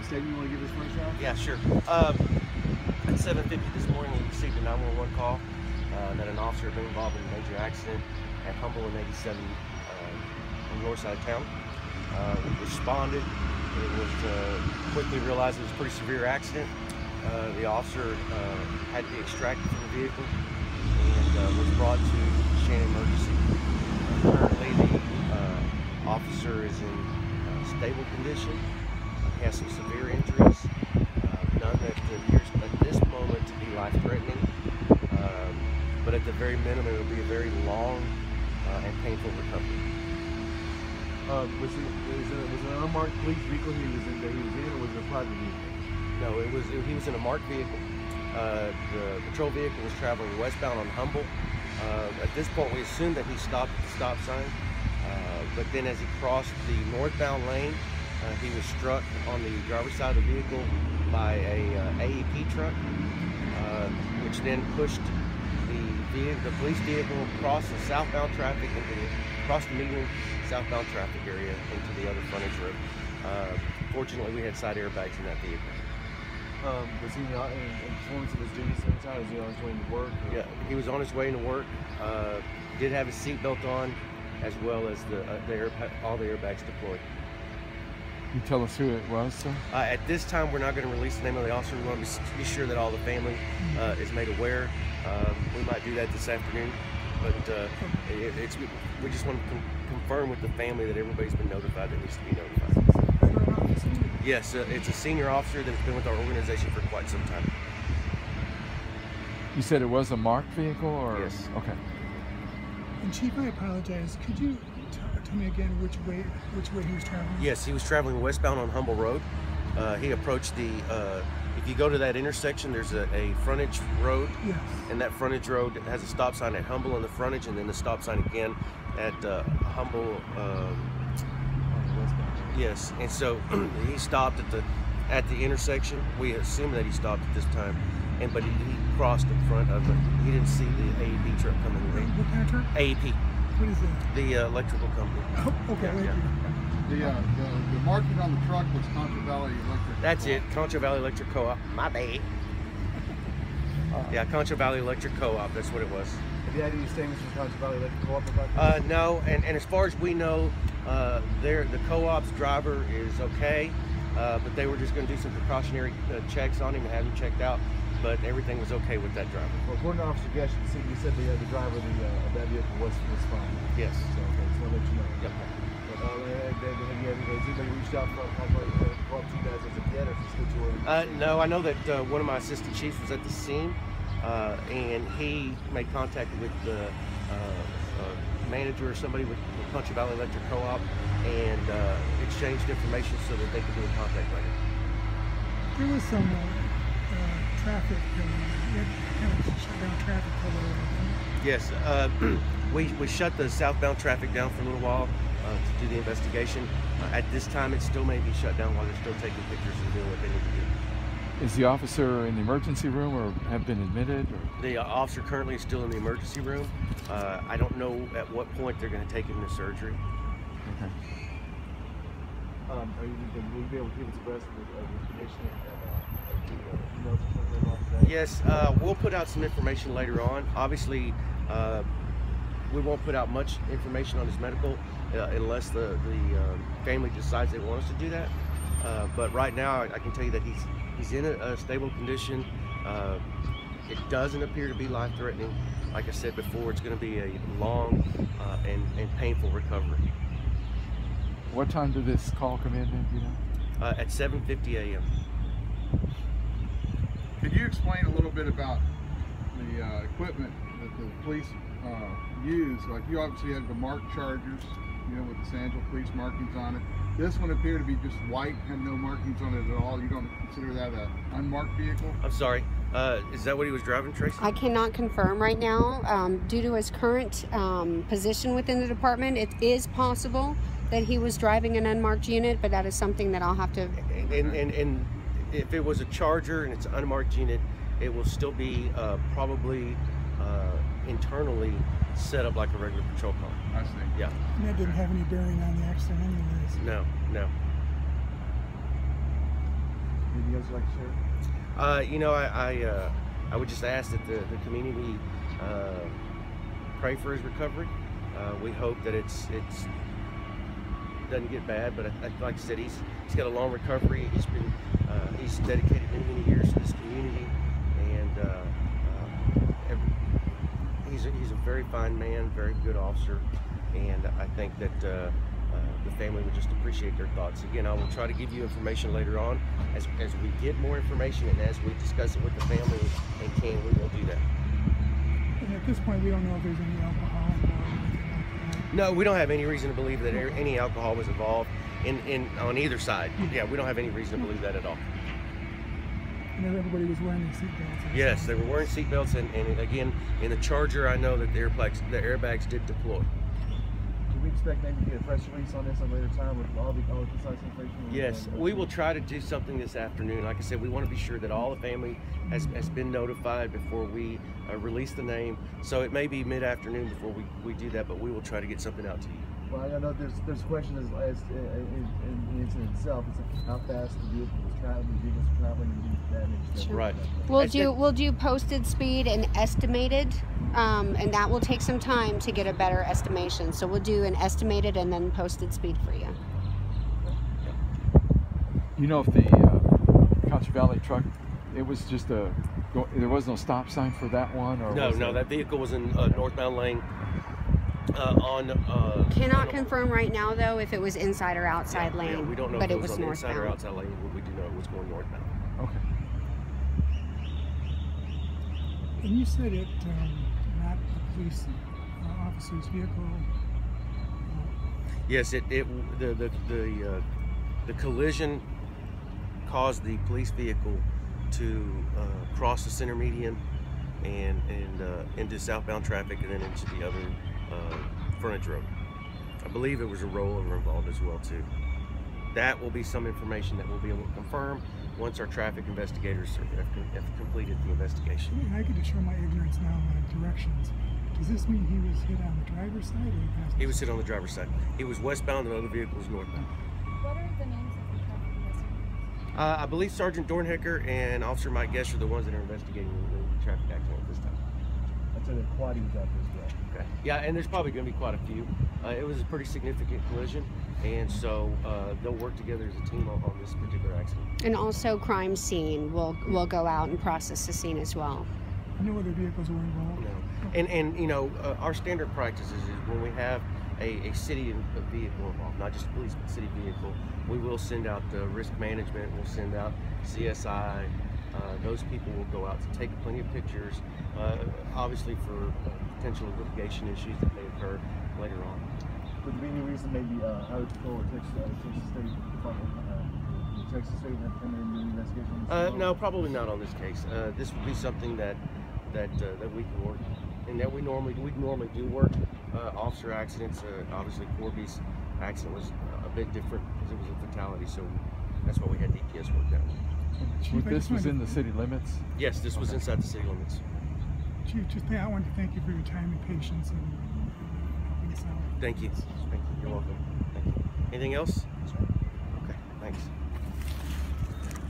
statement you want to give us first, Al? Yeah, sure. At 7:50 this morning, we received a 911 call that an officer had been involved in a major accident at Humble and 87 on the north side of town. We responded. It was quickly realized it was a pretty severe accident. The officer had to be extracted from the vehicle and was brought to Shannon Emergency. Currently, the officer is in stable condition. He has some severe injuries, none that appears at this moment to be life-threatening, but at the very minimum, it will be a very long and painful recovery. Was it an unmarked police vehicle he was in, or was it a private vehicle? No, he was in a marked vehicle. The patrol vehicle was traveling westbound on Humble. At this point, we assumed that he stopped at the stop sign, but then as he crossed the northbound lane, he was struck on the driver's side of the vehicle by a AEP truck, which then pushed the police vehicle across the southbound traffic across the median southbound traffic area into the other frontage road. Fortunately, we had side airbags in that vehicle. Was he not in performance of his duties at the time? Was he on his way to work? Or? Yeah, he was on his way to work. Did have his seatbelt on, as well as all the airbags deployed. Can you tell us who it was, sir? At this time, we're not going to release the name of the officer. We want to be sure that all the family is made aware. We might do that this afternoon, but we just want to confirm with the family that everybody's been notified that needs to be notified. Yes, it's a senior officer that's been with our organization for quite some time. You said it was a marked vehicle, or? Yes. Okay. And Chief, I apologize. Could you tell me again which way he was traveling? Yes, he was traveling westbound on Humble Road. He approached if you go to that intersection, there's a frontage road. Yes. And that frontage road has a stop sign at Humble on the frontage, and then the stop sign again at Humble. Yes, and so he stopped at the intersection. We assume that he stopped at this time, but he crossed in front of it. He didn't see the AEP truck coming in. What kind of truck? AEP. What is that? The electrical company. Oh, okay, thank you. The marking on the truck was Contra Valley Electric. That's it, Contra Valley Electric Co-op. My bad. Yeah, Contra Valley Electric Co-op. That's what it was. Have you had any statements from Contra Valley Electric Co-op about that? No, and as far as we know, the co-op's driver is okay, but they were just going to do some precautionary checks on him and have him checked out. But everything was okay with that driver. Well, according to Officer Guest, you said the driver of that vehicle was fine. Yes. So, okay, just want to let you know. Yep. Has anybody reached out from Contra Valley Electric Co-op to you guys as of yet, or is it still too early? No, I know that one of my assistant chiefs was at the scene, and he made contact with the manager or somebody with Contra Valley Electric Co-op and exchanged information so that they could be in contact later. There was some traffic going on. You had kind of shut down traffic for a little while. Yes, we shut the southbound traffic down for a little while to do the investigation. At this time, it still may be shut down while they're still taking pictures and doing what they need to do. Is the officer in the emergency room or have been admitted? Or? The officer currently is still in the emergency room. I don't know at what point they're going to take him to surgery. Okay. Will you be able to give us the rest of the information? Emails or something like that? Yes, we'll put out some information later on. Obviously, we won't put out much information on his medical unless the family decides they want us to do that. But right now, I can tell you that he's in a stable condition. It doesn't appear to be life-threatening. Like I said before, it's going to be a long and painful recovery. What time did this call come in, do you know? At 7:50 a.m. Could you explain a little bit about the equipment that the police use? Like, you obviously had the marked Chargers, with the San Angelo police markings on it. This one appeared to be just white, had no markings on it at all. You don't consider that an unmarked vehicle? I'm sorry. Is that what he was driving, Tracy? I cannot confirm right now. Due to his current position within the department, it is possible that he was driving an unmarked unit, but that is something that I'll have to... And if it was a Charger and it's an unmarked unit, it will still be probably internally set up like a regular patrol car. I see. Yeah. And that didn't have any bearing on the accident anyways. No, no. Anything else you'd like to share? You know, I would just ask that the community pray for his recovery. We hope that it's doesn't get bad, but like I said, he's got a long recovery. He's dedicated many years to this community, and he's a very fine man, very good officer, and I think that the family would just appreciate their thoughts. Again, I will try to give you information later on as we get more information and as we discuss it with the family and can, we will do that. And at this point, we don't know if there's any alcohol involved or anything like that. No, we don't have any reason to believe that any alcohol was involved on either side. Yeah, we don't have any reason to believe that at all. And everybody was wearing their seatbelts. Yes, they were wearing seatbelts, and again, in the Charger, I know that the airbags did deploy. Can we expect maybe to get a press release on this at a later time with all the precise information? Yes, we will try to do something this afternoon. Like I said, we want to be sure that all the family has been notified before we release the name. So it may be mid-afternoon before we do that, but we will try to get something out to you. Well, I know there's questions as in the incident itself. It's like how fast the vehicle was traveling, and things of that nature. Sure. Right. We'll do posted speed and estimated, and that will take some time to get a better estimation. So we'll do an estimated and then posted speed for you. You know if the Contra Valley truck, it was just there was no stop sign for that one? Or No, that vehicle was in northbound lane. Cannot confirm right now though if it was inside or outside lane. Yeah, we don't know but if it was on the northbound. inside or outside lane, but we do know it was going northbound. Okay. And you said it not a police officer's vehicle. Yes, the collision caused the police vehicle to cross the center median and into southbound traffic and then into the other frontage road. I believe it was a rollover involved as well too. That will be some information that we'll be able to confirm once our traffic investigators have completed the investigation. I could just show my ignorance now on directions. Does this mean he was hit on the driver's side or the passenger? He was hit on the driver's side. He was westbound and the other vehicle was northbound. What are the names of the traffic investigators? I believe Sergeant Dornhecker and Officer Mike Guest are the ones that are investigating the traffic accident at this time. I'd say that Quaddy was out there as well. Okay. Yeah, and there's probably going to be quite a few. It was a pretty significant collision, and so they'll work together as a team on this particular accident. And also crime scene will go out and process the scene as well. No other vehicles were involved? No. And you know, our standard practices is when we have a city vehicle involved, not just police, but city vehicle, we will send out the risk management, we'll send out CSI. Those people will go out to take plenty of pictures, obviously for potential litigation issues that may occur later on. Would there be any reason maybe Highway Patrol or Texas State Department, Texas State would have to come in and do the investigation? No, probably not on this case. This would be something that we can work, and that we normally do work. Officer accidents, obviously Corby's accident was a bit different because it was a fatality, so that's why we had DPS work that one. Chief, this was in the city limits? Yes, this was inside the city limits. Chief, I wanted to thank you for your time and patience and helping us out. Thank you. Thank you. You're welcome. Thank you. Anything else? Okay, thanks.